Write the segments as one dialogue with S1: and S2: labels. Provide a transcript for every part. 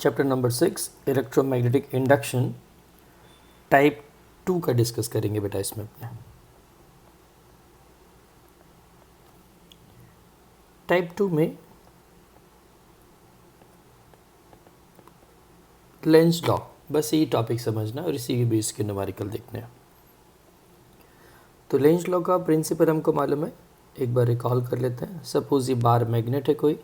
S1: Chapter number 6 electromagnetic induction type 2 का discuss करेंगे बेटा इसमें अपने। टाइप 2 में लेंज लॉ, बस यही टॉपिक समझना और इसी के बेस के न्यूमेरिकल देखने हैं। तो लेंज लॉ का प्रिंसिपल हमको मालूम है, एक बार रिकॉल कर लेते हैं। सपोज ये बार मैग्नेट है कोई,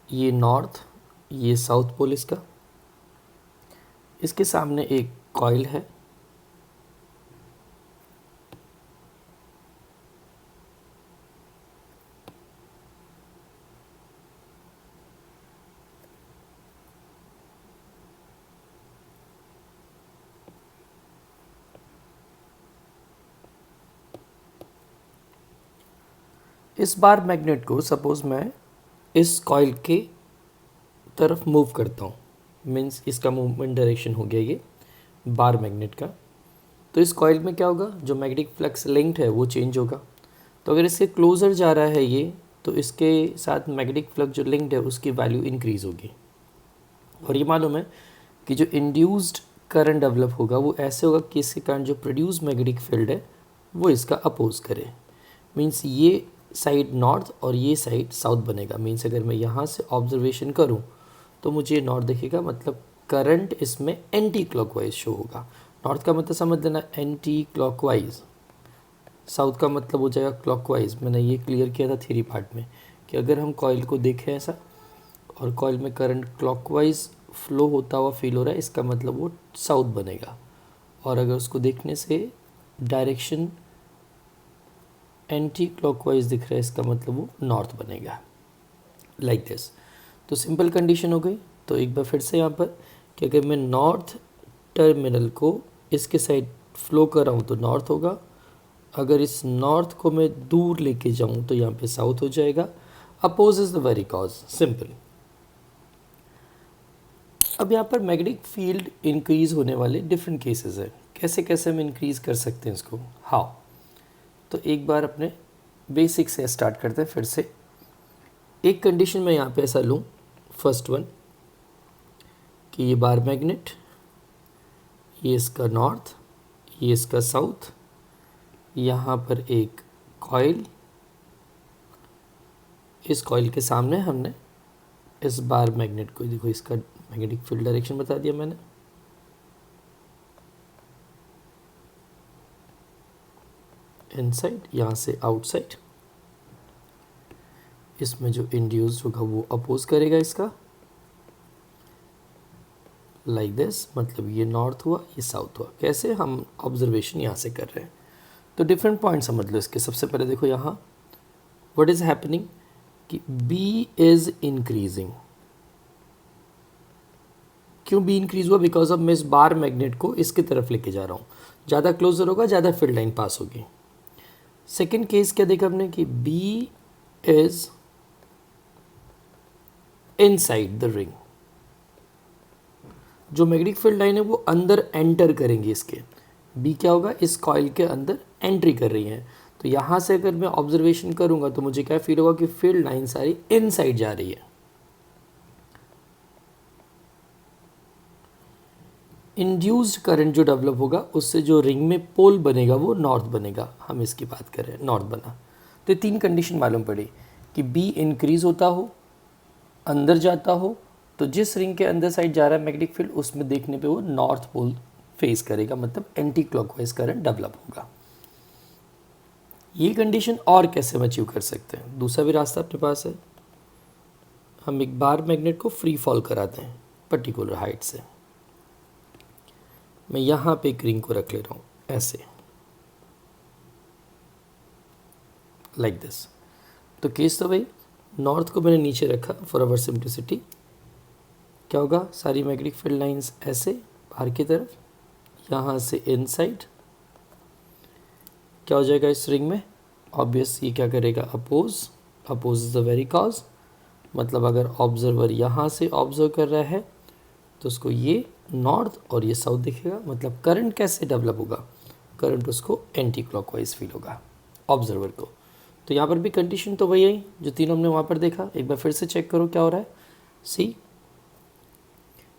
S1: ये नॉर्थ, ये साउथ पोल इसका, इसके सामने एक कॉइल है, इस बार मैग्नेट को सपोज मैं इस कॉइल के तरफ मूव करता हूँ, मीन्स इसका मूवमेंट डायरेक्शन हो गया ये बार मैग्नेट का। तो इस कॉइल में क्या होगा, जो मैग्नेटिक फ्लक्स लिंक्ड है वो चेंज होगा। तो अगर इसके क्लोज़र जा रहा है ये, तो इसके साथ मैग्नेटिक फ्लक्स जो लिंक्ड है उसकी वैल्यू इंक्रीज़ होगी। और ये मालूम है कि जो इंड्यूस्ड करंट डेवलप होगा वो ऐसे होगा कि इसके कारण जो प्रोड्यूस मैग्नेटिक फील्ड है वो इसका अपोज करे। मीन्स ये साइड नॉर्थ और ये साइड साउथ बनेगा। मीन्स अगर मैं यहाँ से ऑब्जर्वेशन करूँ तो मुझे नॉर्थ दिखेगा, मतलब करंट इसमें एंटी क्लॉकवाइज शो होगा। नॉर्थ का मतलब समझ लेना एंटी क्लॉकवाइज, साउथ का मतलब हो जाएगा क्लॉकवाइज। मैंने ये क्लियर किया था थ्योरी पार्ट में कि अगर हम कॉइल को देखें ऐसा और कॉइल में करंट क्लॉकवाइज फ्लो होता हुआ फील हो रहा है, इसका मतलब वो साउथ बनेगा। और अगर उसको देखने से डायरेक्शन एंटी क्लॉकवाइज दिख रहा है, इसका मतलब वो नॉर्थ बनेगा, लाइक दिस। तो सिंपल कंडीशन हो गई। तो एक बार फिर से यहाँ पर कि अगर मैं नॉर्थ टर्मिनल को इसके साइड फ्लो कर रहा हूँ तो नॉर्थ होगा, अगर इस नॉर्थ को मैं दूर लेके जाऊँ तो यहाँ पे साउथ हो जाएगा। Oppose is the very cause, simple. अब यहाँ पर मैग्नेटिक फील्ड इंक्रीज होने वाले डिफरेंट केसेस हैं। कैसे कैसे हम इंक्रीज कर सकते हैं इसको, हाउ। तो एक बार अपने बेसिक से स्टार्ट करते हैं फिर से। एक कंडीशन मैं यहाँ पे ऐसा लूँ, फर्स्ट वन, कि ये बार मैग्नेट, ये इसका नॉर्थ, ये इसका साउथ, यहाँ पर एक कॉइल, इस कॉइल के सामने हमने इस बार मैग्नेट को, देखो इसका मैग्नेटिक फील्ड डायरेक्शन बता दिया मैंने, इनसाइड, यहाँ से आउटसाइड। इसमें जो इंड्यूस्ड होगा वो अपोज करेगा इसका, लाइक दिस। मतलब ये नॉर्थ हुआ, ये साउथ हुआ। कैसे, हम ऑब्जर्वेशन यहाँ से कर रहे हैं। तो डिफरेंट पॉइंट समझ लो इसके। सबसे पहले देखो यहाँ व्हाट इज हैपनिंग कि B इज इंक्रीजिंग। क्यों B इंक्रीज हुआ? बिकॉज अब मैं इस बार मैग्नेट को इसकी तरफ लेके जा रहा हूँ, ज़्यादा क्लोजर होगा, ज़्यादा फील्ड लाइन पास होगी। सेकेंड केस क्या देखा हमने कि B is inside the ring. जो मैग्नेटिक फील्ड लाइन है वो अंदर एंटर करेंगे इसके। B क्या होगा, इस कॉइल के अंदर एंट्री कर रही है। तो यहाँ से अगर मैं ऑब्जर्वेशन करूँगा तो मुझे क्या फील होगा कि फील्ड लाइन सारी इनसाइड जा रही है। इंड्यूस्ड करंट जो डेवलप होगा उससे जो रिंग में पोल बनेगा वो नॉर्थ बनेगा। हम इसकी बात कर रहे हैं, नॉर्थ बना। तो तीन कंडीशन मालूम पड़ी कि B इंक्रीज होता हो, अंदर जाता हो, तो जिस रिंग के अंदर साइड जा रहा है मैग्नेटिक फील्ड उसमें देखने पे वो नॉर्थ पोल फेस करेगा, मतलब एंटी क्लॉकवाइज करंट डेवलप होगा। ये कंडीशन और कैसे हम अचीव कर सकते हैं? दूसरा भी रास्ता अपने पास है। हम एक बार मैग्नेट को फ्री फॉल कराते हैं पर्टिकुलर हाइट से। मैं यहाँ पे एक रिंग को रख ले रहा हूँ ऐसे, लाइक दिस। तो केस तो भाई नॉर्थ को मैंने नीचे रखा फॉर अवर सिंप्लिसिटी। क्या होगा, सारी मैग्नेटिक फील्ड लाइंस ऐसे बाहर की तरफ, यहाँ से इनसाइड। क्या हो जाएगा इस रिंग में? ऑब्वियस ये क्या करेगा, oppose. Oppose is the very cause. मतलब अगर ऑब्जर्वर यहाँ से ऑब्जर्व कर रहा है तो उसको ये नॉर्थ और ये साउथ दिखेगा। मतलब करंट कैसे डेवलप होगा, करंट उसको एंटी क्लॉकवाइज फील होगा ऑब्जर्वर को। तो यहाँ पर भी कंडीशन तो वही है जो तीनों हमने वहाँ पर देखा। एक बार फिर से चेक करो क्या हो रहा है। सी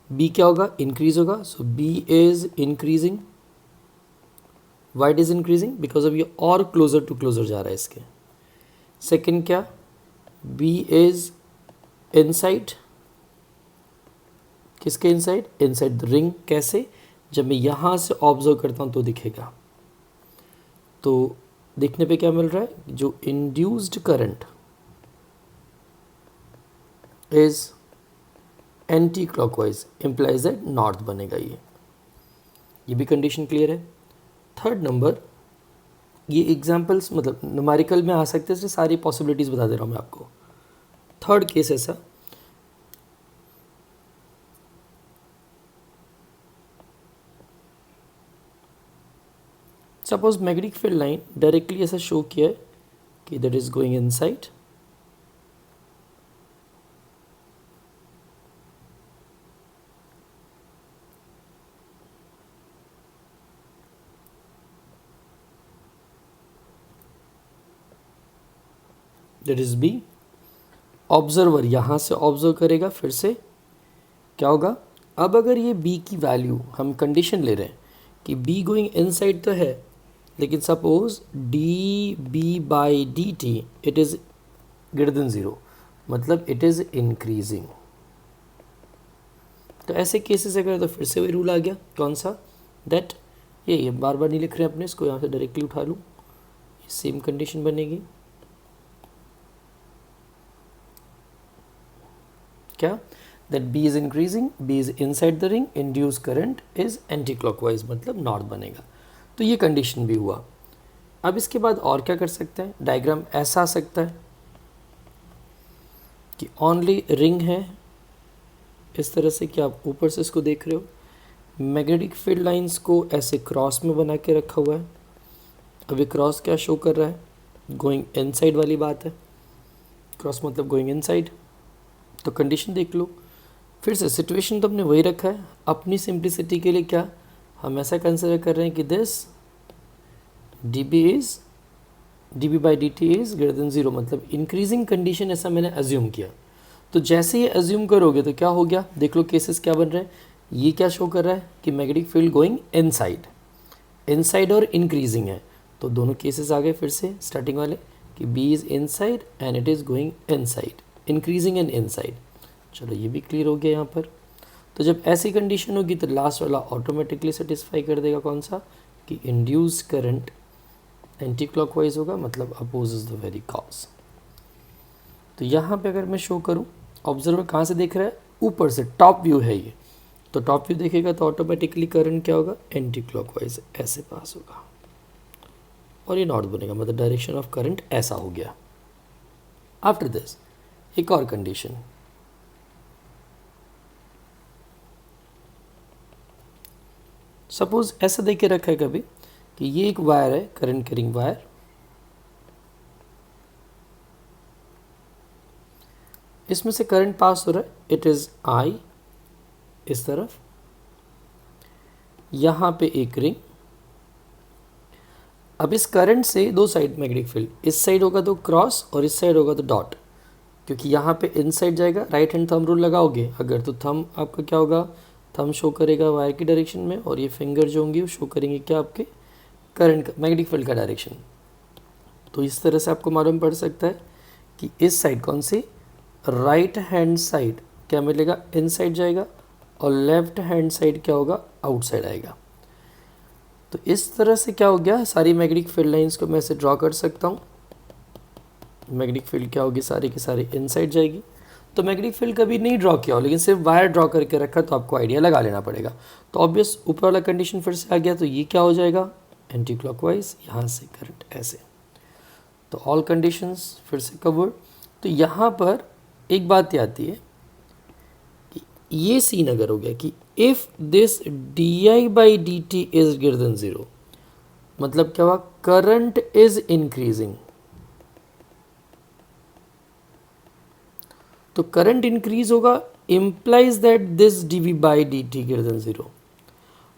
S1: बी क्या होगा, इंक्रीज होगा, so B is increasing. Why it is increasing, because अब ये और क्लोजर टू क्लोजर जा रहा है इसके. सेकेंड क्या, बी इज इनसाइड. किसके इनसाइड, इनसाइड द रिंग. कैसे, जब मैं यहाँ से ऑब्जर्व करता हूँ तो दिखेगा. तो देखने पे क्या मिल रहा है, जो induced current is anti clockwise implies that north बनेगा. ये भी कंडीशन क्लियर है. थर्ड नंबर, ये एग्जाम्पल्स मतलब न्यूमेरिकल में आ सकते हैं, इसलिए सारी पॉसिबिलिटीज़ बता दे रहा हूँ मैं आपको. थर्ड केस ऐसा, suppose magnetic field line directly ऐसा शो किया है कि that is going inside. That is B. Observer यहाँ से ऑब्जर्व करेगा, फिर से क्या होगा. अब अगर ये बी की वैल्यू, हम कंडीशन ले रहे हैं कि बी गोइंग इनसाइड तो है, लेकिन suppose D B by D T it is greater than zero, मतलब इट इज़ इंक्रीजिंग. तो ऐसे केसेस अगर, तो फिर से वही रूल आ गया. कौन सा, दैट ये बार बार नहीं लिख रहे हैं अपने, इसको यहाँ से डायरेक्टली उठा लूँ, सेम कंडीशन बनेगी. क्या, that B is increasing, B is inside the ring, induce current is anti clockwise, मतलब नॉर्थ बनेगा. तो ये कंडीशन भी हुआ. अब इसके बाद और क्या कर सकते हैं, डायग्राम ऐसा आ सकता है कि ओनली रिंग है इस तरह से कि आप ऊपर से इसको देख रहे हो. मैग्नेटिक फील्ड लाइंस को ऐसे क्रॉस में बना के रखा हुआ है. अब ये क्रॉस क्या शो कर रहा है, गोइंग इनसाइड वाली बात है. क्रॉस मतलब गोइंग इनसाइड. तो कंडीशन देख लो, फिर से सिचुएशन तो हमने वही रखा है. अपनी सिंप्लिसिटी के लिए क्या हम ऐसा कंसिडर कर रहे हैं कि this D B by D T is greater than zero, मतलब इंक्रीजिंग कंडीशन ऐसा मैंने अज्यूम किया. तो जैसे ये अज्यूम करोगे तो क्या हो गया, देख लो केसेस क्या बन रहे हैं. ये क्या शो कर रहा है कि magnetic field going inside, inside और इंक्रीजिंग है. तो दोनों केसेस आ गए फिर से स्टार्टिंग वाले कि B is inside and it is going inside, increasing and inside. चलो ये भी क्लियर हो गया यहाँ पर. तो जब ऐसी कंडीशन होगी तो लास्ट वाला ऑटोमेटिकली सेटिस्फाई कर देगा. कौन सा, कि इंड्यूस करंट एंटी क्लॉकवाइज होगा, मतलब अपोजेस द वेरी कॉज. तो यहाँ पे अगर मैं शो करूँ, ऑब्जर्वर कहाँ से देख रहा है, ऊपर से, टॉप व्यू है ये. तो टॉप व्यू देखेगा तो ऑटोमेटिकली करंट क्या होगा, एंटी क्लॉकवाइज ऐसे पास होगा और ये नॉर्थ बनेगा, मतलब डायरेक्शन ऑफ करंट ऐसा हो गया. आफ्टर दिस एक और कंडीशन, सपोज ऐसा देख के रखा है कभी कि ये एक वायर है, करंट कैरिंग वायर. इसमें से करंट पास हो रहा है, इट इज़ आई इस तरफ. यहाँ पे एक रिंग. अब इस करंट से दो साइड मैग्नेटिक फील्ड, इस साइड होगा तो क्रॉस और इस साइड होगा तो डॉट. क्योंकि यहाँ पे इनसाइड जाएगा, राइट हैंड थंब रूल लगाओगे अगर, तो थंब आपका क्या होगा, थंब शो करेगा वायर की डायरेक्शन में, और ये फिंगर जो होंगी वो शो करेंगे क्या, आपके करंट का, मैग्नेटिक फील्ड का डायरेक्शन. तो इस तरह से आपको मालूम पड़ सकता है कि इस साइड कौन सी, राइट हैंड साइड क्या मिलेगा, इनसाइड जाएगा, और लेफ्ट हैंड साइड क्या होगा, आउटसाइड आएगा. तो इस तरह से क्या हो गया, सारी मैग्नेटिक फील्ड लाइंस को मैं ऐसे ड्रॉ कर सकता हूँ. मैग्नेटिक फील्ड क्या होगी, सारी की सारी इनसाइड जाएगी. तो मैग्नेटिक फील्ड कभी नहीं ड्रॉ किया हो, लेकिन सिर्फ वायर ड्रॉ करके रखा, तो आपको आइडिया लगा लेना पड़ेगा. तो ऑब्वियस ऊपर वाला कंडीशन फिर से आ गया, तो ये क्या हो जाएगा, एंटी क्लॉकवाइज, यहाँ से करंट ऐसे. तो ऑल कंडीशंस फिर से कवर्ड. तो यहाँ पर एक बात ये आती है कि ये सीन अगर हो गया कि if this D I by D T is greater than zero, मतलब क्या हुआ, करंट इज इंक्रीजिंग. तो करंट इंक्रीज होगा, implies that this D V by D T greater than zero,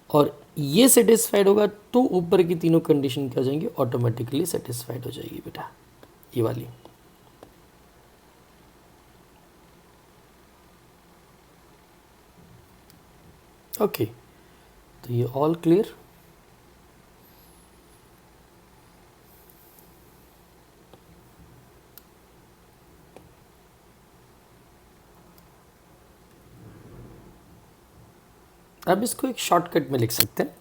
S1: और ये सेटिस्फाइड होगा तो ऊपर की तीनों कंडीशन क्या हो जाएंगी, ऑटोमेटिकली सेटिस्फाइड हो जाएगी बेटा, ये वाली. ओके, तो ये ऑल क्लियर। अब इसको एक शॉर्टकट में लिख सकते हैं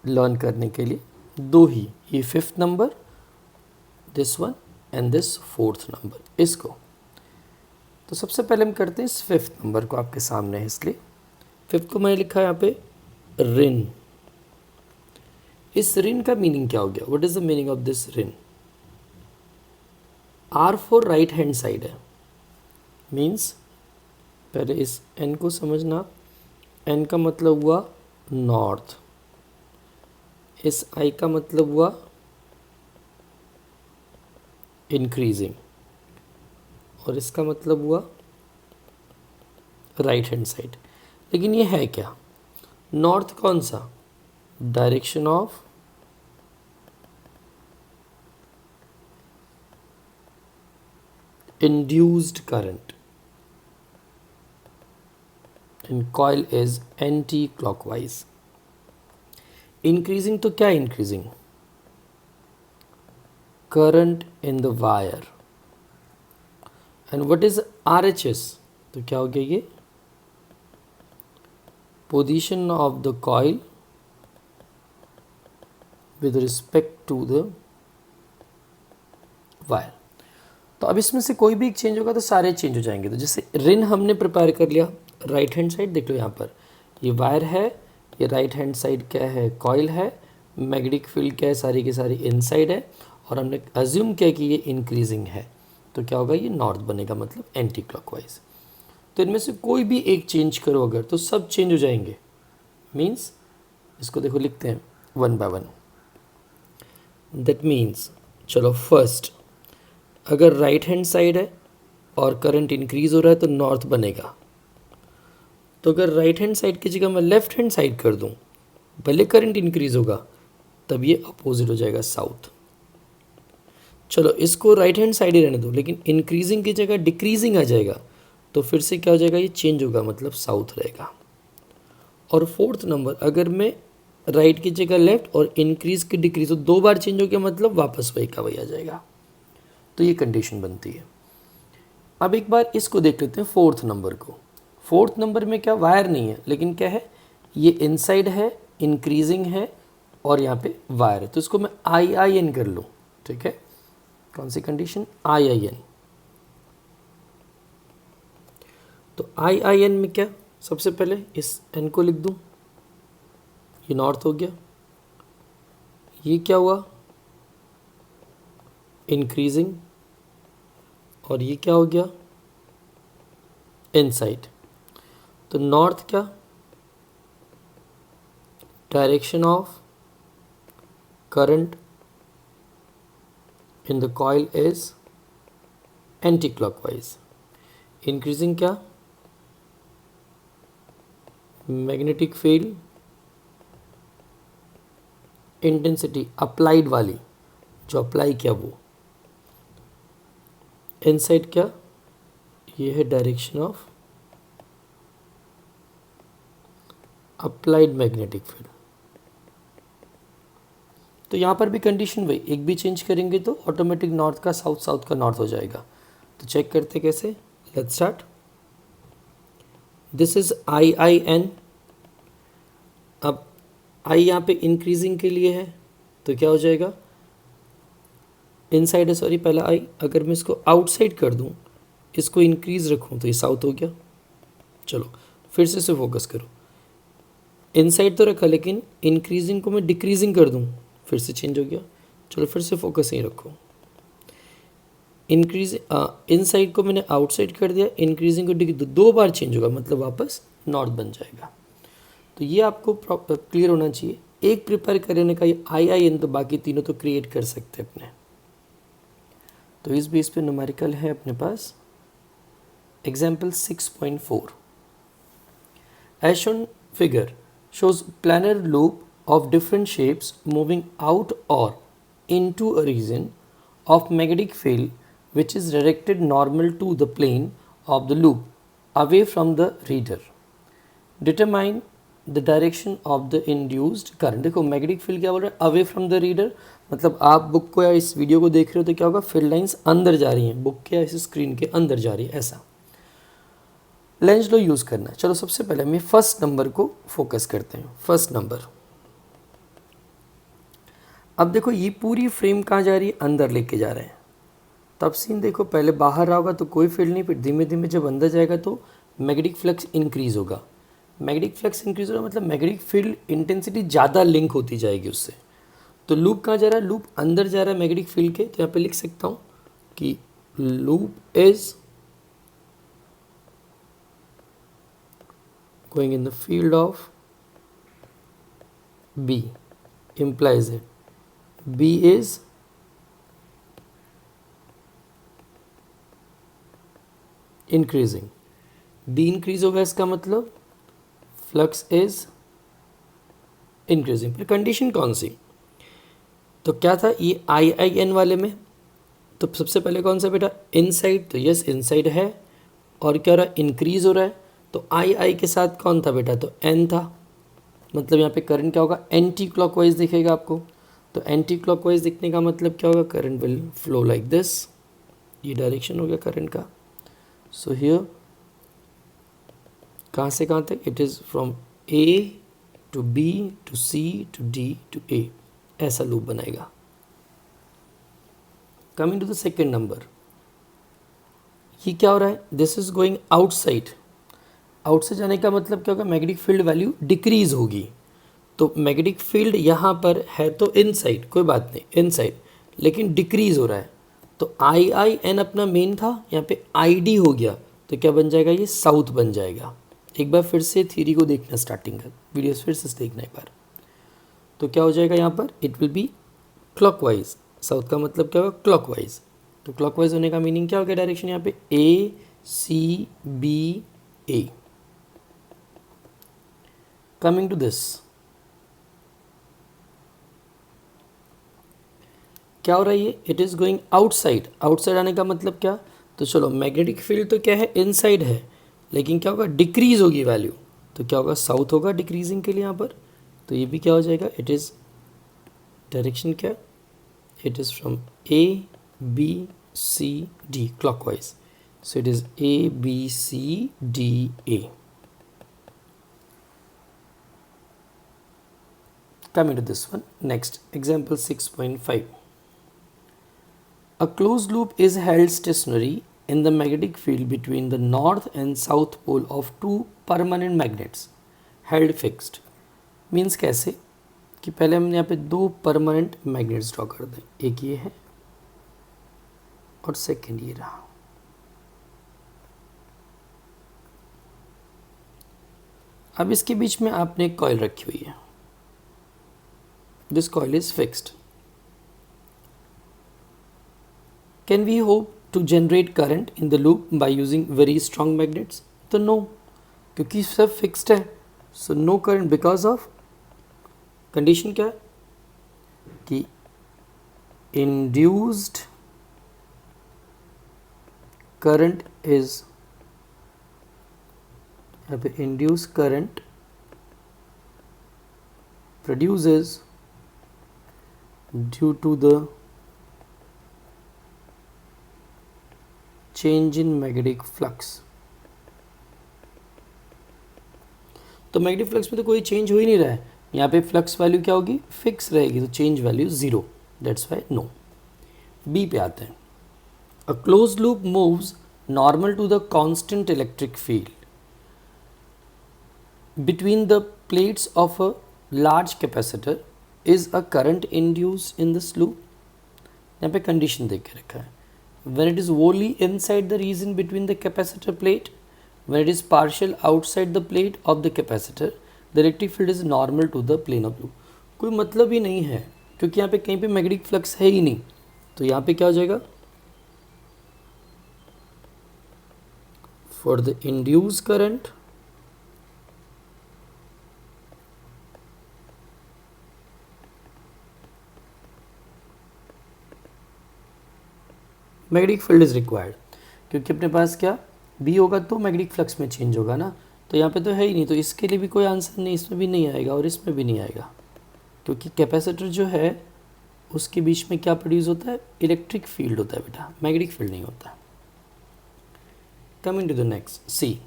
S1: लर्न करने के लिए, दो ही, ये 5th number, this one and this 4th number, इसको। तो सबसे पहले हम करते हैं इस 5th नंबर को, आपके सामने है इसलिए 5th को मैंने लिखा है यहाँ पे रिन। इस रिन का मीनिंग क्या हो गया? What is the meaning of this ring? R for right hand side है, मीन्स पहले इस एन को समझना। एन का मतलब हुआ नॉर्थ, इस आई का मतलब हुआ इंक्रीजिंग, और इसका मतलब हुआ राइट हैंड साइड। लेकिन ये है क्या? नॉर्थ कौन सा? Direction of induced current in coil is anti-clockwise. Increasing तो क्या increasing? Current in the wire. And what is RHS? तो क्या हो गया ये? Position of the coil with respect to the wire. तो अब इसमें से कोई भी एक चेंज होगा तो सारे चेंज हो जाएंगे। तो जैसे रिन हमने प्रिपेयर कर लिया राइट हैंड साइड, देख लो यहाँ पर ये वायर है, ये राइट हैंड साइड क्या है? कॉइल है। मैग्नेटिक फील्ड क्या है? सारी की सारी इनसाइड है, और हमने अज्यूम किया कि ये इंक्रीजिंग है, तो क्या होगा? ये नॉर्थ बनेगा, मतलब एंटी क्लॉकवाइज। तो इनमें से कोई भी एक चेंज करो अगर, तो सब चेंज हो जाएंगे। मीन्स इसको देखो लिखते हैं one by one. That means चलो फर्स्ट, अगर राइट हैंड साइड है और करंट इंक्रीज हो रहा है तो नॉर्थ बनेगा। तो अगर राइट हैंड साइड की जगह मैं लेफ्ट हैंड साइड कर दूं, भले करंट इंक्रीज होगा, तब ये अपोजिट हो जाएगा, साउथ। चलो इसको राइट हैंड साइड ही रहने दो, लेकिन इंक्रीजिंग की जगह डिक्रीजिंग आ जाएगा, तो फिर से क्या हो जाएगा? ये चेंज होगा, मतलब साउथ रहेगा। और 4th नंबर, अगर मैं राइट की जगह लेफ्ट और इंक्रीज की डिक्रीज, तो 2 बार चेंज हो गया, मतलब वापस वही का वही आ जाएगा। तो ये कंडीशन बनती है। अब एक बार इसको देख लेते हैं 4th नंबर को। 4th नंबर में क्या? वायर नहीं है, लेकिन क्या है? ये इनसाइड है, इंक्रीजिंग है, और यहाँ पे वायर है। तो इसको मैं IIN कर लूँ, ठीक है? कौन सी कंडीशन? IIN। तो IIN में क्या? सबसे पहले इस N को लिख दूँ, ये नॉर्थ हो गया। ये क्या हुआ? इंक्रीजिंग। और ये क्या हो गया? इनसाइड। तो नॉर्थ क्या? Direction of current in the coil is anti clockwise. Increasing क्या? मैग्नेटिक फील्ड इंटेंसिटी अप्लाइड वाली, जो अप्लाई किया वो। इनसाइड क्या? ये है direction of applied magnetic field. तो यहाँ पर भी कंडीशन वही, एक भी चेंज करेंगे तो ऑटोमेटिक नॉर्थ का साउथ, साउथ का नॉर्थ हो जाएगा। तो चेक करते कैसे, let's start. This is IIN। अब आई यहाँ पे इंक्रीजिंग के लिए है, तो क्या हो जाएगा? इनसाइड है, सॉरी, पहला आई। अगर मैं इसको आउटसाइड कर दूँ, इसको इंक्रीज रखूँ, तो ये साउथ हो गया। चलो फिर से इसे फोकस करो। इनसाइड तो रखा, लेकिन इंक्रीजिंग को मैं डिक्रीजिंग कर दूँ, फिर से चेंज हो गया। चलो फिर से फोकस यहीं रखो। इनसाइड को मैंने आउटसाइड कर दिया, इंक्रीजिंग को डिक्रीज, 2 बार चेंज होगा, मतलब वापस नॉर्थ बन जाएगा। तो ये आपको क्लियर होना चाहिए। एक प्रिपेयर करने का ये IIN, तो बाकी तीनों तो क्रिएट कर सकते हैं अपने। तो इस बेस पे न्यूमेरिकल है अपने पास। Example 6.4। As shown figure shows planar loop of different shapes moving out or into a region of magnetic field which is directed normal to the plane of the loop away from the reader. Determine the direction of the induced current. देखो magnetic field क्या बोल रहा है, away from the reader, मतलब आप book को या इस वीडियो को देख रहे हो तो क्या होगा, फील्ड लाइंस अंदर जा रही हैं, बुक के या इस स्क्रीन के अंदर जा रही है, ऐसा लेंज लॉ यूज़ करना है। चलो सबसे पहले हम फर्स्ट नंबर को फोकस करते हैं। फर्स्ट नंबर, अब देखो ये पूरी फ्रेम कहाँ जा रही है, अंदर लेके जा रहे हैं। तब सीन देखो, पहले बाहर रहा होगा तो कोई फील्ड नहीं, फिर धीमे धीमे जब अंदर जाएगा तो मैग्नेटिक फ्लक्स इंक्रीज होगा। मैग्नेटिक फ्लक्स इंक्रीज होगा मतलब मैग्नेटिक फील्ड इंटेंसिटी ज़्यादा लिंक होती जाएगी उससे। तो लूप कहाँ जा रहा है, लूप अंदर जा रहा है मैग्नेटिक फील्ड के, तो यहाँ पे लिख सकता हूँ कि loop is going in the field of B, implies it B is increasing, B increase होगा इसका मतलब फ्लक्स इज इंक्रीजिंग। फिर कंडीशन कौन सी, तो क्या था ये I N वाले में, तो सबसे पहले कौन सा बेटा, इनसाइड, तो यस इनसाइड है, और क्या हो रहा है, इंक्रीज हो रहा है, तो I के साथ कौन था बेटा, तो N था, मतलब यहाँ पे करंट क्या होगा, एंटी क्लॉकवाइज दिखेगा आपको। तो एंटी क्लॉकवाइज दिखने का मतलब क्या होगा, current will flow like this, ये डायरेक्शन हो गया करंट का। सो हियर कहाँ से कहाँ तक, it is from A to B to C to D to A, ऐसा लूप बनाएगा। Coming to the second number, ये क्या हो रहा है, this is going outside. Outside जाने का मतलब क्या होगा, मैग्नेटिक फील्ड वैल्यू डिक्रीज होगी। तो मैग्नेटिक फील्ड यहाँ पर है तो इनसाइड, कोई बात नहीं इनसाइड, लेकिन डिक्रीज हो रहा है। तो I N अपना मेन था, यहाँ पे ID हो गया, तो क्या बन जाएगा, ये साउथ बन जाएगा। एक बार फिर से थ्योरी को देखना, स्टार्टिंग का वीडियोस फिर से देखना एक बार, तो क्या हो जाएगा यहाँ पर, it will be clockwise. South का मतलब क्या होगा, क्लॉकवाइज। तो क्लॉकवाइज होने का मीनिंग क्या हो गया, डायरेक्शन यहाँ पे A C B A। Coming to this, क्या हो रहा है, ये it is going outside. Outside आने का मतलब क्या, तो चलो मैग्नेटिक फील्ड तो क्या है, इनसाइड है, लेकिन क्या होगा, डिक्रीज होगी वैल्यू, तो क्या होगा, साउथ होगा डिक्रीजिंग के लिए यहाँ पर। तो ये भी क्या हो जाएगा, इट इज़ डायरेक्शन क्या, it is from A B C D clockwise, so it is A B C D A। Coming to this one, next example 6.5. A closed loop is held stationary in the magnetic field between the north and south pole of two permanent magnets held fixed। Means कैसे कि पहले हम यहाँ पे दो permanent magnets draw कर दें, एक ये है और सेकेंड ये रहा। अब इसके बीच में आपने एक कॉइल रखी हुई है, this coil is fixed. Can we hope to generate current in the loop by using very strong magnets? तो no, क्योंकि सब फिक्स्ड है, so no current because of condition क्या है कि इंड्यूस्ड करंट इज, यहाँ पे induced current produces due to the change in magnetic flux. तो मैग्नेटिक फ्लक्स में तो कोई चेंज हो ही नहीं रहा है, यहाँ पे फ्लक्स वैल्यू क्या होगी, फिक्स रहेगी, तो change value 0, that's why no. B पे आते हैं, a close loop moves normal to the constant electric field between the plates of a large capacitor, is a current induced in this loop. यहाँ पे condition देख के रखा है, when it is wholly inside the region between the capacitor plate, when it is partial outside the plate of the capacitor, the electric field is normal to the plane of loop। कोई मतलब ही नहीं है क्योंकि यहाँ पे कहीं पे magnetic flux है ही नहीं, तो यहाँ पे क्या हो जाएगा, for the induced current magnetic field is required, क्योंकि अपने पास क्या बी होगा तो मैग्नेटिक फ्लक्स में चेंज होगा ना, तो यहाँ पे तो है ही नहीं, तो इसके लिए भी कोई आंसर नहीं, इसमें भी नहीं आएगा और इसमें भी नहीं आएगा, क्योंकि कैपेसिटर जो है उसके बीच में क्या प्रोड्यूस होता है, इलेक्ट्रिक फील्ड होता है बेटा, मैग्नेटिक फील्ड नहीं होता। Coming to the next, see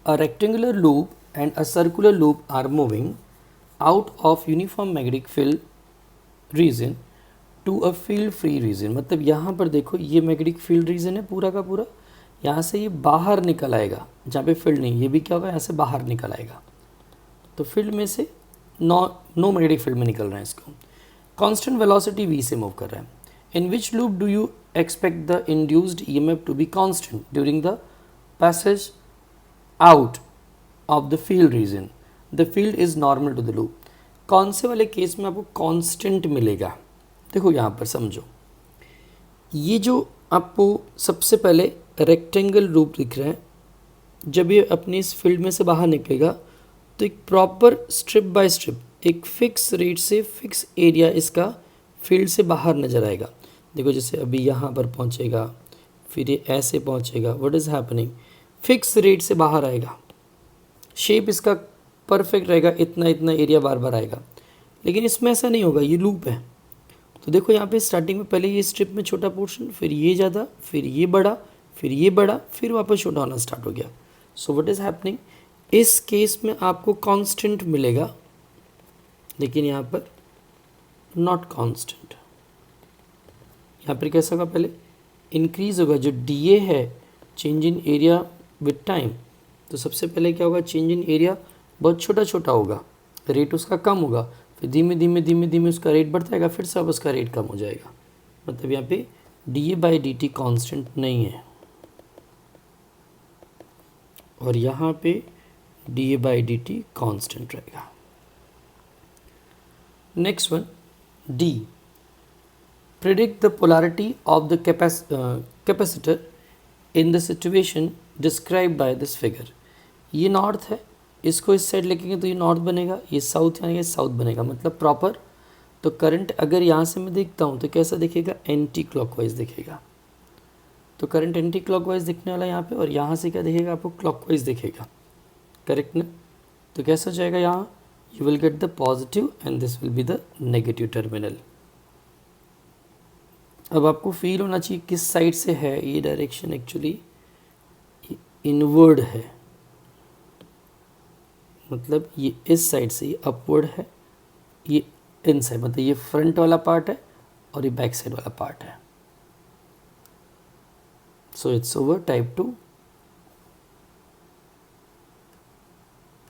S1: a rectangular loop and a circular loop are moving out of uniform magnetic field region to a field free region. मतलब यहाँ पर देखो ये मैग्नेटिक फील्ड रीजन है पूरा का पूरा, यहाँ से ये बाहर निकल आएगा जहाँ पे फील्ड नहीं, ये भी क्या होगा, यहाँ से बाहर निकल आएगा, तो फील्ड में से नो मैग्नेटिक फील्ड में निकल रहा है इसको। कांस्टेंट वेलोसिटी v से मूव कर रहा है। In which loop do you expect the induced EMF to be constant during the passage out of the field region, the field is normal to the loop. कौन से वाले case में आपको constant मिलेगा, देखो यहाँ पर समझो, ये जो आपको सबसे पहले रेक्टेंगल लूप दिख रहा है, जब ये अपनी इस फील्ड में से बाहर निकलेगा तो एक प्रॉपर स्ट्रिप बाय स्ट्रिप एक फिक्स रेट से फिक्स एरिया इसका फील्ड से बाहर नज़र आएगा। देखो जैसे अभी यहाँ पर पहुँचेगा, फिर ये ऐसे पहुँचेगा, what is happening, fix rate से बाहर आएगा, शेप इसका परफेक्ट रहेगा, इतना इतना एरिया बार बार आएगा। लेकिन इसमें ऐसा नहीं होगा, ये लूप है। तो देखो यहाँ पे स्टार्टिंग में पहले ये स्ट्रिप में छोटा पोर्शन, फिर ये ज़्यादा, फिर ये बड़ा, फिर ये बड़ा, फिर वापस छोटा होना स्टार्ट हो गया। सो व्हाट इज़ हैपनिंग, इस केस में आपको कांस्टेंट मिलेगा, लेकिन यहाँ पर नॉट कांस्टेंट। यहाँ पर कैसा होगा, पहले इंक्रीज होगा, जो डी है change in area with time, तो सबसे पहले क्या होगा, चेंज इन एरिया बहुत छोटा छोटा होगा, रेट उसका कम होगा, फिर धीमे धीमे धीमे धीमे उसका रेट बढ़ता जाएगा, फिर से अब उसका रेट कम हो जाएगा। मतलब यहाँ पे D A by D T constant नहीं है, और यहाँ पे D A by D T constant रहेगा। Next one, D, predict the polarity of the capacitor in the situation describe by this figure. ये नॉर्थ है, इसको इस साइड लेके तो ये नॉर्थ बनेगा, ये साउथ यानी साउथ बनेगा, मतलब प्रॉपर। तो करंट अगर यहाँ से मैं देखता हूँ तो कैसा दिखेगा, एंटी क्लॉकवाइज दिखेगा। तो करंट एंटी क्लॉकवाइज दिखने वाला यहाँ पे, और यहाँ से क्या दिखेगा आपको, क्लॉकवाइज दिखेगा, करेक्ट ना। तो कैसा जाएगा, यहाँ you will get the positive and this will be the negative terminal. अब आपको फील होना चाहिए किस साइड से है ये डायरेक्शन, एक्चुअली इनवर्ड है, मतलब ये इस साइड से ये अपवर्ड है, ये इन साइड, मतलब ये फ्रंट वाला पार्ट है और ये बैक साइड वाला पार्ट है। So it's over, type 2